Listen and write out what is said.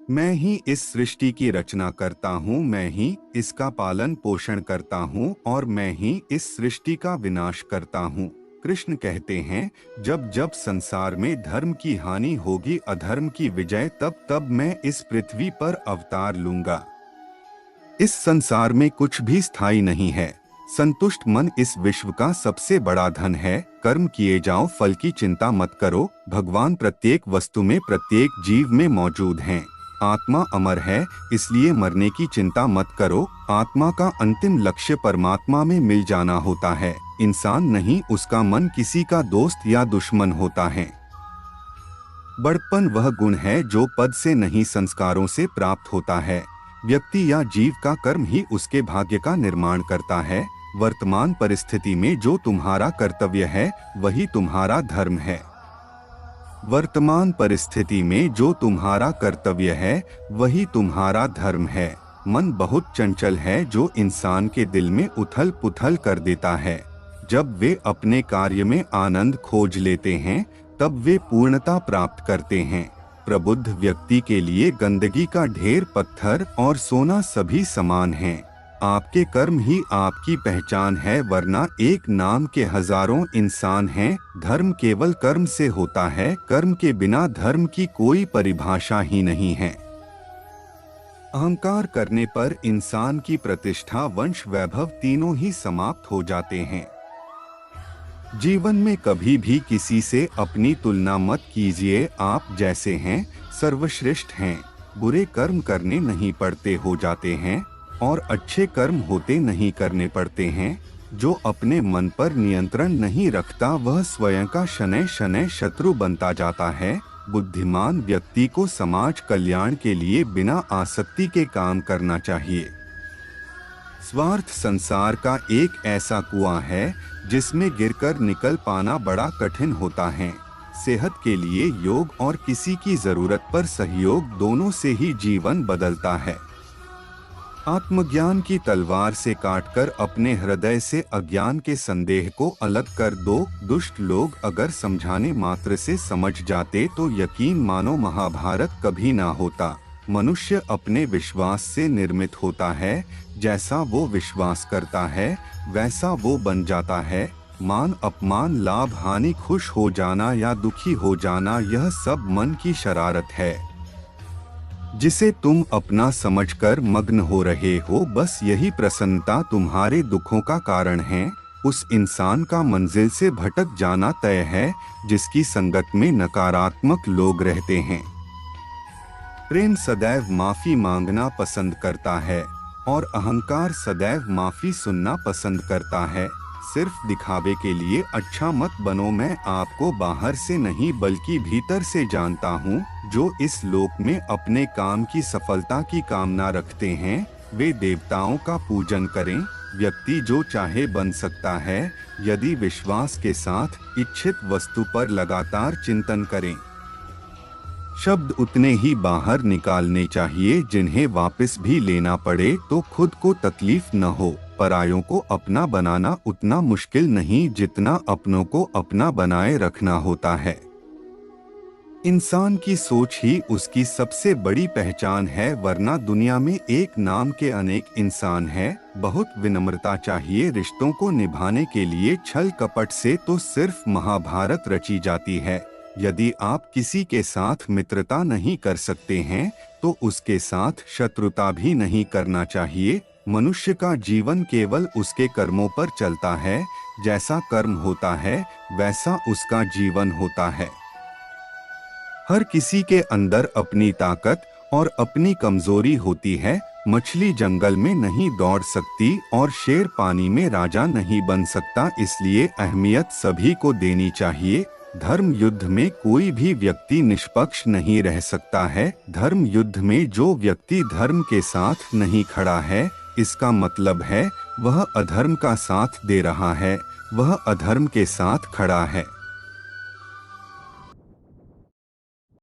मैं ही इस सृष्टि की रचना करता हूँ, मैं ही इसका पालन पोषण करता हूँ और मैं ही इस सृष्टि का विनाश करता हूँ। कृष्ण कहते हैं, जब जब संसार में धर्म की हानि होगी, अधर्म की विजय, तब तब मैं इस पृथ्वी पर अवतार लूंगा। इस संसार में कुछ भी स्थायी नहीं है। संतुष्ट मन इस विश्व का सबसे बड़ा धन है। कर्म किए जाओ, फल की चिंता मत करो। भगवान प्रत्येक वस्तु में, प्रत्येक जीव में मौजूद हैं। आत्मा अमर है, इसलिए मरने की चिंता मत करो। आत्मा का अंतिम लक्ष्य परमात्मा में मिल जाना होता है। इंसान नहीं, उसका मन किसी का दोस्त या दुश्मन होता है। बड़पन वह गुण है जो पद से नहीं, संस्कारों से प्राप्त होता है। व्यक्ति या जीव का कर्म ही उसके भाग्य का निर्माण करता है। वर्तमान परिस्थिति में जो तुम्हारा कर्तव्य है, वही तुम्हारा धर्म है। वर्तमान परिस्थिति में जो तुम्हारा कर्तव्य है, वही तुम्हारा धर्म है। मन बहुत चंचल है, जो इंसान के दिल में उथल पुथल कर देता है। जब वे अपने कार्य में आनंद खोज लेते हैं, तब वे पूर्णता प्राप्त करते हैं। प्रबुद्ध व्यक्ति के लिए गंदगी का ढेर, पत्थर और सोना सभी समान हैं। आपके कर्म ही आपकी पहचान है, वरना एक नाम के हजारों इंसान हैं। धर्म केवल कर्म से होता है, कर्म के बिना धर्म की कोई परिभाषा ही नहीं है। अहंकार करने पर इंसान की प्रतिष्ठा, वंश, वैभव तीनों ही समाप्त हो जाते हैं। जीवन में कभी भी किसी से अपनी तुलना मत कीजिए। आप जैसे हैं सर्वश्रेष्ठ हैं। बुरे कर्म करने नहीं पड़ते, हो जाते हैं, और अच्छे कर्म होते नहीं, करने पड़ते हैं। जो अपने मन पर नियंत्रण नहीं रखता, वह स्वयं का शनै शनै शत्रु बनता जाता है। बुद्धिमान व्यक्ति को समाज कल्याण के लिए बिना आसक्ति के काम करना चाहिए। स्वार्थ संसार का एक ऐसा कुआं है जिसमें गिरकर निकल पाना बड़ा कठिन होता है। सेहत के लिए योग और किसी की जरूरत पर सहयोग, दोनों से ही जीवन बदलता है। आत्मज्ञान की तलवार से काटकर अपने हृदय से अज्ञान के संदेह को अलग कर दो। दुष्ट लोग अगर समझाने मात्र से समझ जाते तो यकीन मानो महाभारत कभी ना होता। मनुष्य अपने विश्वास से निर्मित होता है। जैसा वो विश्वास करता है, वैसा वो बन जाता है। मान अपमान, लाभ हानि, खुश हो जाना या दुखी हो जाना, यह सब मन की शरारत है, जिसे तुम अपना समझकर मग्न हो रहे हो। बस यही प्रसन्नता तुम्हारे दुखों का कारण है। उस इंसान का मंजिल से भटक जाना तय है, जिसकी संगत में नकारात्मक लोग रहते हैं। प्रेम सदैव माफी मांगना पसंद करता है और अहंकार सदैव माफी सुनना पसंद करता है। सिर्फ दिखावे के लिए अच्छा मत बनो। मैं आपको बाहर से नहीं बल्कि भीतर से जानता हूँ। जो इस लोक में अपने काम की सफलता की कामना रखते हैं, वे देवताओं का पूजन करें। व्यक्ति जो चाहे बन सकता है, यदि विश्वास के साथ इच्छित वस्तु पर लगातार चिंतन करें। शब्द उतने ही बाहर निकालने चाहिए जिन्हें वापस भी लेना पड़े तो खुद को तकलीफ न हो। परायों को अपना बनाना उतना मुश्किल नहीं जितना अपनों को अपना बनाए रखना होता है। इंसान की सोच ही उसकी सबसे बड़ी पहचान है, वरना दुनिया में एक नाम के अनेक इंसान हैं। बहुत विनम्रता चाहिए रिश्तों को निभाने के लिए। छल कपट से तो सिर्फ महाभारत रची जाती है। यदि आप किसी के साथ मित्रता नहीं कर सकते हैं, तो उसके साथ शत्रुता भी नहीं करना चाहिए। मनुष्य का जीवन केवल उसके कर्मों पर चलता है। जैसा कर्म होता है, वैसा उसका जीवन होता है। हर किसी के अंदर अपनी ताकत और अपनी कमजोरी होती है। मछली जंगल में नहीं दौड़ सकती और शेर पानी में राजा नहीं बन सकता, इसलिए अहमियत सभी को देनी चाहिए। धर्म युद्ध में कोई भी व्यक्ति निष्पक्ष नहीं रह सकता है। धर्म युद्ध में जो व्यक्ति धर्म के साथ नहीं खड़ा है, इसका मतलब है वह अधर्म का साथ दे रहा है, वह अधर्म के साथ खड़ा है।